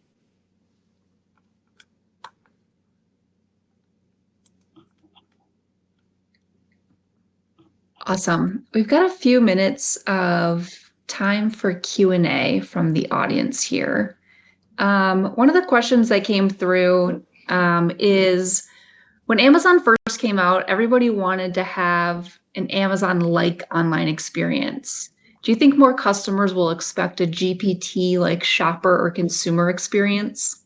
Awesome. We've got a few minutes of time for Q&A from the audience here. One of the questions that came through is, when Amazon first came out, everybody wanted to have an Amazon-like online experience. Do you think more customers will expect a GPT-like shopper or consumer experience?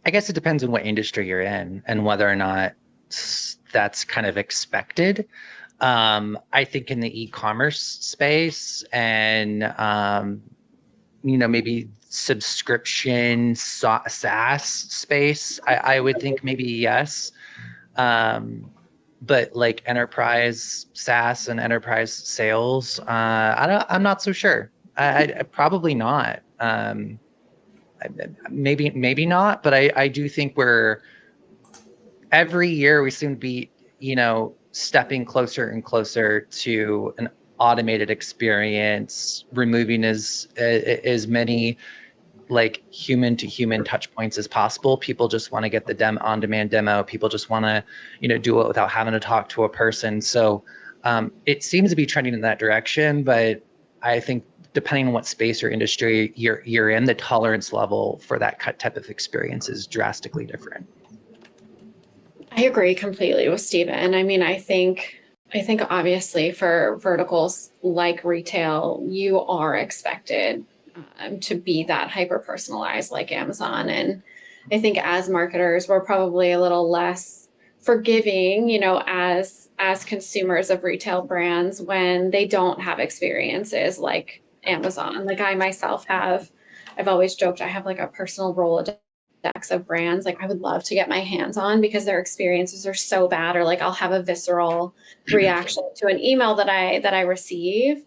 I guess it depends on what industry you're in and whether or not that's kind of expected. I think in the e-commerce space and, maybe subscription SaaS space, I would think maybe yes. But like enterprise SaaS and enterprise sales, I'm not so sure. I probably not. Maybe not, but I do think every year we seem to be, stepping closer and closer to an automated experience, removing as many like human to human touch points as possible. People just want to get the on-demand demo. People just want to, do it without having to talk to a person. So it seems to be trending in that direction, but I think depending on what space or industry you're in, the tolerance level for that type of experience is drastically different. I agree completely with Stephen. I mean, I think obviously for verticals like retail, you are expected to be that hyper personalized like Amazon. And I think as marketers, we're probably a little less forgiving, as consumers of retail brands when they don't have experiences like Amazon. Like I myself I've always joked I have like a personal Rolodex of brands like I would love to get my hands on because their experiences are so bad, or like I'll have a visceral reaction to an email that I receive.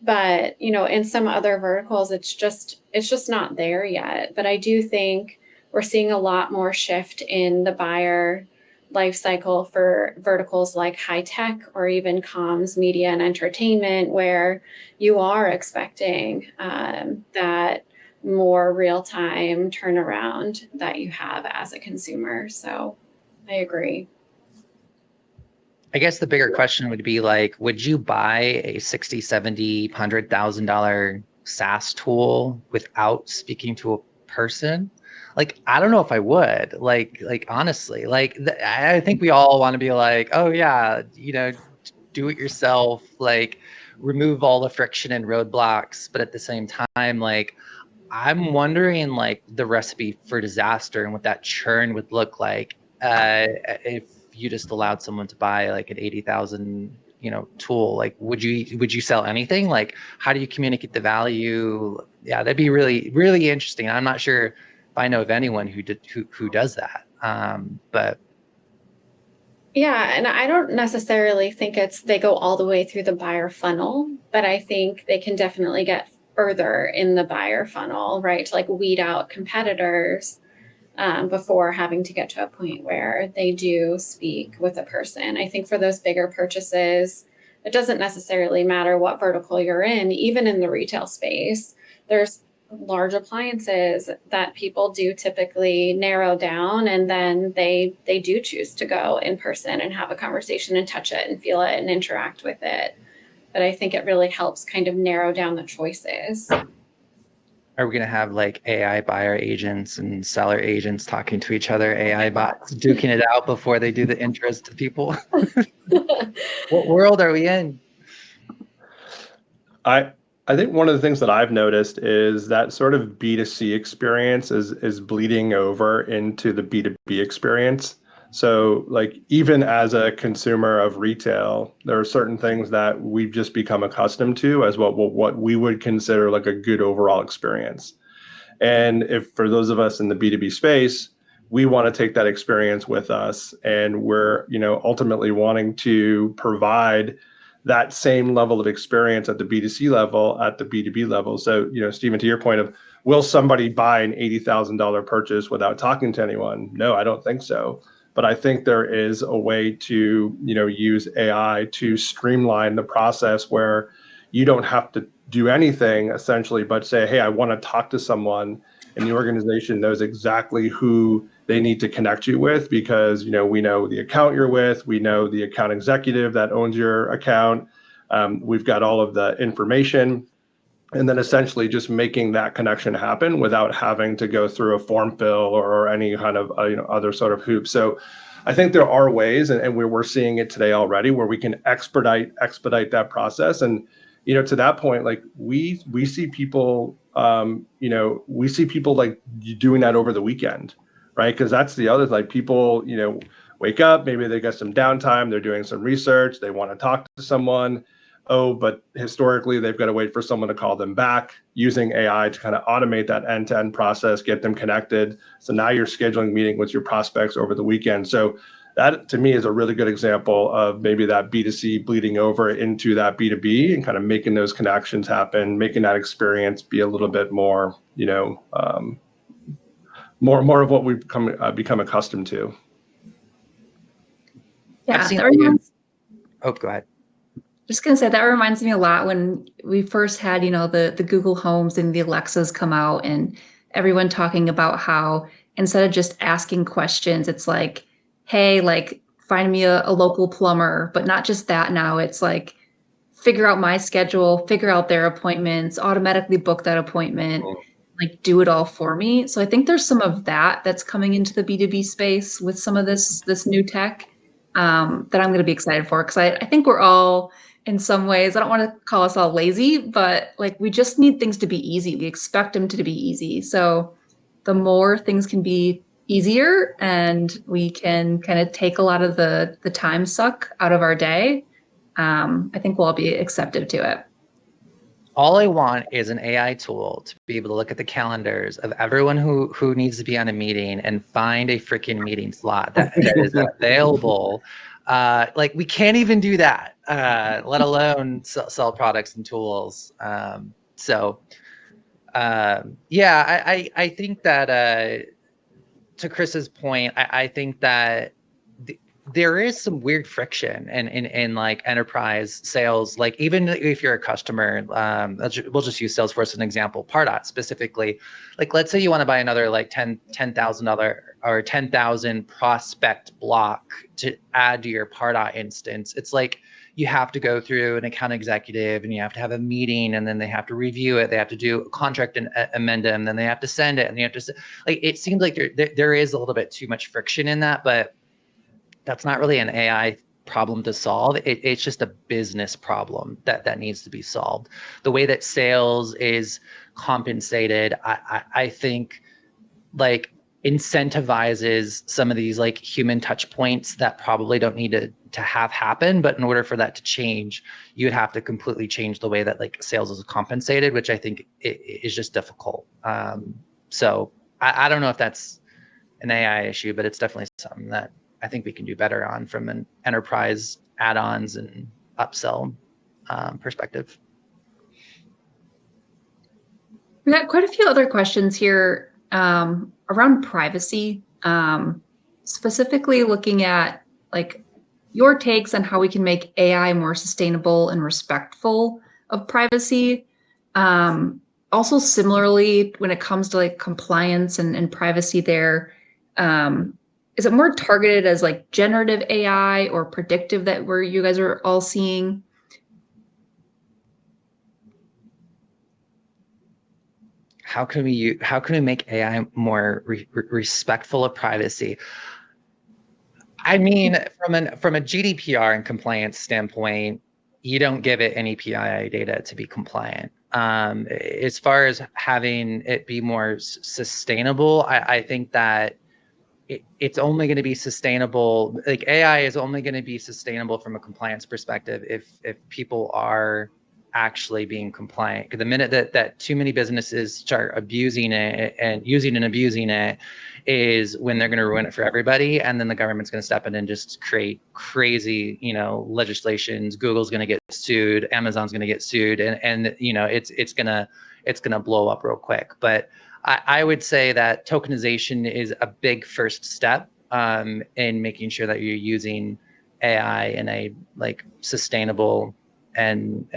But in some other verticals it's just not there yet. But I do think we're seeing a lot more shift in the buyer life cycle for verticals like high tech or even comms, media, and entertainment, where you are expecting that more real-time turnaround that you have as a consumer. So I agree. I guess the bigger question would be like, would you buy a $60, $70, $100,000 SaaS tool without speaking to a person? Like, I don't know if I would. Like honestly, I think we all want to be like, oh yeah, do it yourself. Like, remove all the friction and roadblocks. But at the same time, like, I'm wondering like the recipe for disaster and what that churn would look like if you just allowed someone to buy like an 80,000 tool. Like, would you sell anything? Like, how do you communicate the value? Yeah, that'd be really, really interesting. I'm not sure if I know of anyone who does that. But yeah, and I don't necessarily think they go all the way through the buyer funnel, but I think they can definitely get further in the buyer funnel, right? To like weed out competitors before having to get to a point where they do speak with a person. I think for those bigger purchases, it doesn't necessarily matter what vertical you're in. Even in the retail space, there's large appliances that people do typically narrow down, and then they do choose to go in person and have a conversation and touch it and feel it and interact with it. But I think it really helps kind of narrow down the choices. Are we going to have like AI buyer agents and seller agents talking to each other, AI bots duking it out before they do the intros to people? What world are we in? I think one of the things that I've noticed is that sort of B2C experience is bleeding over into the B2B experience. So like even as a consumer of retail, there are certain things that we've just become accustomed to as what we would consider like a good overall experience. And if for those of us in the B2B space, we want to take that experience with us, and we're, ultimately wanting to provide that same level of experience at the B2C level, at the B2B level. So, Stephen, to your point of, will somebody buy an $80,000 purchase without talking to anyone? No, I don't think so. But I think there is a way to, use AI to streamline the process where you don't have to do anything essentially, but say, hey, I want to talk to someone, and the organization knows exactly who they need to connect you with, because we know the account you're with, we know the account executive that owns your account, we've got all of the information, and then essentially just making that connection happen without having to go through a form fill or any kind of other sort of hoop. So I think there are ways, and we're seeing it today already, where we can expedite that process. And to that point, like we see people, we see people like doing that over the weekend, right? Because that's the other, like people, wake up, maybe they get some downtime, they're doing some research, they want to talk to someone. Oh, but historically, they've got to wait for someone to call them back, using AI to kind of automate that end-to-end process, get them connected. So now you're scheduling meeting with your prospects over the weekend. So that to me is a really good example of maybe that B2C bleeding over into that B2B and kind of making those connections happen, making that experience be a little bit more, more of what we've become accustomed to. Yeah, Oh, go ahead. Just gonna say that reminds me a lot when we first had, the Google Homes and the Alexas come out, and everyone talking about how instead of just asking questions, it's like, hey, like find me a local plumber, but not just that. Now it's like figure out my schedule, figure out their appointments, automatically book that appointment, like do it all for me. So I think there's some of that that's coming into the B2B space with some of this new tech that I'm going to be excited for, because I think we're all, in some ways, I don't want to call us all lazy, but like we just need things to be easy. We expect them to be easy. So the more things can be easier and we can kind of take a lot of the time suck out of our day, I think we'll all be accepted to it. All I want is an AI tool to be able to look at the calendars of everyone who needs to be on a meeting and find a freaking meeting slot that is available. Like we can't even do that, let alone sell products and tools. I think that to Chris's point, I think that there is some weird friction in like enterprise sales. Like even if you're a customer, we'll just use Salesforce as an example, Pardot specifically. Like let's say you want to buy another like $10,000 or 10,000 prospect block to add to your Pardot instance. It's like you have to go through an account executive and you have to have a meeting, and then they have to review it. They have to do a contract and amend it, and then they have to send it, and they have to like. It seems like there is a little bit too much friction in that, but that's not really an AI problem to solve. It's just a business problem that needs to be solved. The way that sales is compensated, I think, like incentivizes some of these like human touch points that probably don't need to have happen. But in order for that to change, you would have to completely change the way that like sales is compensated, which I think is just difficult. So I don't know if that's an AI issue, but it's definitely something that I think we can do better on from an enterprise add-ons and upsell perspective. We got quite a few other questions here around privacy, specifically looking at like your takes on how we can make AI more sustainable and respectful of privacy. Also, similarly, when it comes to like compliance and privacy there, is it more targeted as like generative AI or predictive that you guys are all seeing? How can we make AI more respectful of privacy? I mean, from a GDPR and compliance standpoint, you don't give it any PII data to be compliant. As far as having it be more sustainable, I think that it's only going to be sustainable. Like AI is only going to be sustainable from a compliance perspective if people are actually being compliant. Because the minute that too many businesses start abusing it and using and abusing it is when they're going to ruin it for everybody, and then the government's going to step in and just create crazy, legislations. Google's going to get sued, Amazon's going to get sued, and it's gonna blow up real quick. But I would say that tokenization is a big first step in making sure that you're using AI in a sustainable and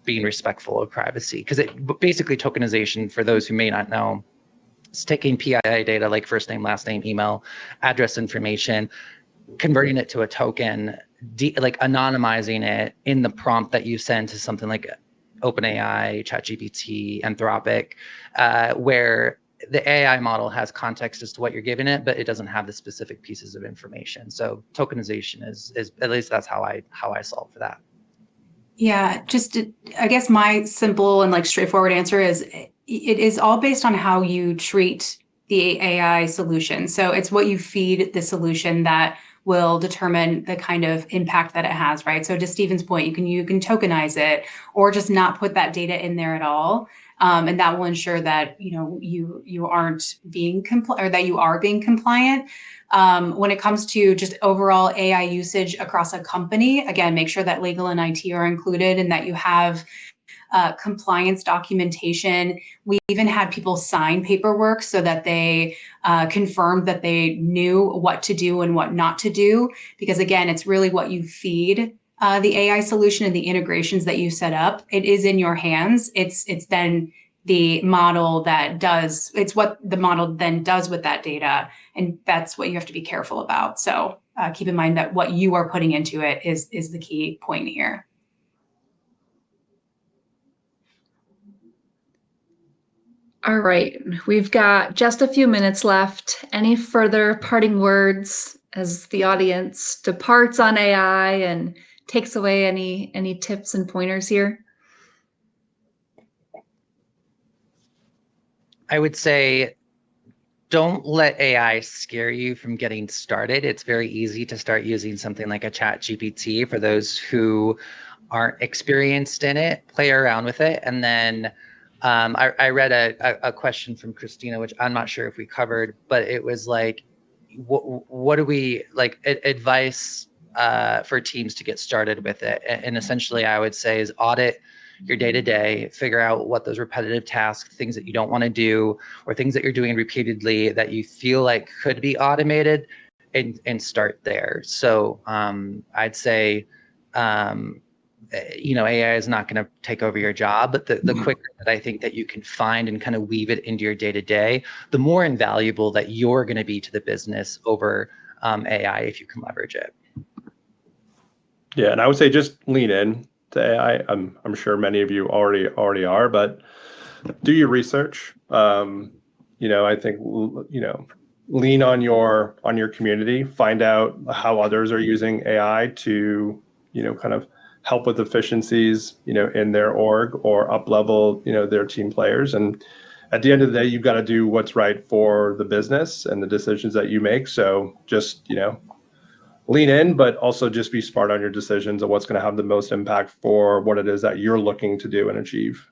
being respectful of privacy. Because basically tokenization, for those who may not know, is taking PII data like first name, last name, email, address information, converting it to a token, anonymizing it in the prompt that you send to something like OpenAI, ChatGPT, Anthropic, where the AI model has context as to what you're giving it, but it doesn't have the specific pieces of information. So tokenization is at least that's how I solve for that. Yeah, I guess my simple and straightforward answer is it is all based on how you treat the AI solution. So it's what you feed the solution that will determine the kind of impact that it has, right? So to Stephen's point, you can tokenize it or just not put that data in there at all. And that will ensure that you aren't being or that you are being compliant. When it comes to just overall AI usage across a company, again, make sure that legal and IT are included and that you have compliance documentation. We even had people sign paperwork so that they confirmed that they knew what to do and what not to do. Because again, it's really what you feed the AI solution and the integrations that you set up. It is in your hands. It's then the model it's what the model then does with that data. And that's what you have to be careful about. So keep in mind that what you are putting into it is the key point here. All right, we've got just a few minutes left. Any further parting words as the audience departs on AI and takes away any tips and pointers here? I would say don't let AI scare you from getting started. It's very easy to start using something like a ChatGPT. For those who aren't experienced in it, play around with it. And then I read a question from Christina, which I'm not sure if we covered, but it was like, what do we advice for teams to get started with it? And essentially, I would say is audit your day-to-day, figure out what those repetitive tasks, things that you don't want to do, or things that you're doing repeatedly that you feel like could be automated, and start there. So I'd say, AI is not going to take over your job, but the quicker that I think that you can find and kind of weave it into your day-to-day, the more invaluable that you're going to be to the business over AI if you can leverage it. Yeah, and I would say just lean in to AI. I'm sure many of you already are, but do your research. I think lean on your community, find out how others are using AI to kind of help with efficiencies in their org or up level their team players. And at the end of the day, you've got to do what's right for the business and the decisions that you make. So just lean in, but also just be smart on your decisions and what's going to have the most impact for what it is that you're looking to do and achieve.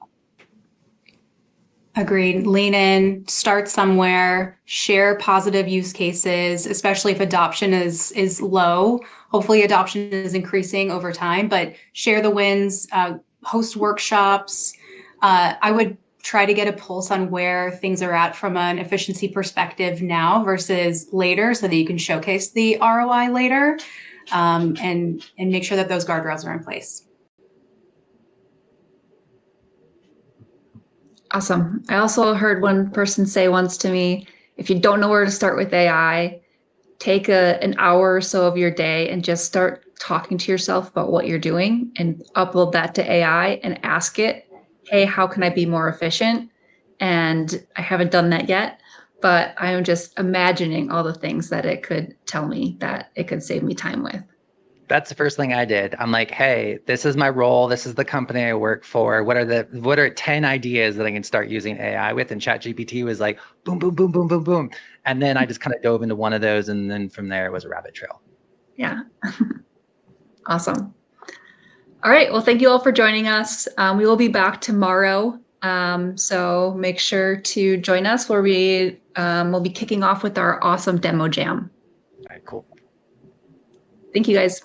Agreed. Lean in, start somewhere, share positive use cases, especially if adoption is low. Hopefully adoption is increasing over time, but share the wins, host workshops. I would try to get a pulse on where things are at from an efficiency perspective now versus later so that you can showcase the ROI later, and make sure that those guardrails are in place. Awesome. I also heard one person say once to me, if you don't know where to start with AI, take an hour or so of your day and just start talking to yourself about what you're doing and upload that to AI and ask it, hey, how can I be more efficient? And I haven't done that yet, but I'm just imagining all the things that it could tell me that it could save me time with. That's the first thing I did. I'm like, hey, this is my role. This is the company I work for. What are 10 ideas that I can start using AI with? And ChatGPT was like, boom, boom, boom, boom, boom, boom. And then I just kind of dove into one of those. And then from there it was a rabbit trail. Yeah. Awesome. All right. Well, thank you all for joining us. We will be back tomorrow. So make sure to join us where we will be kicking off with our awesome demo jam. All right, cool. Thank you guys.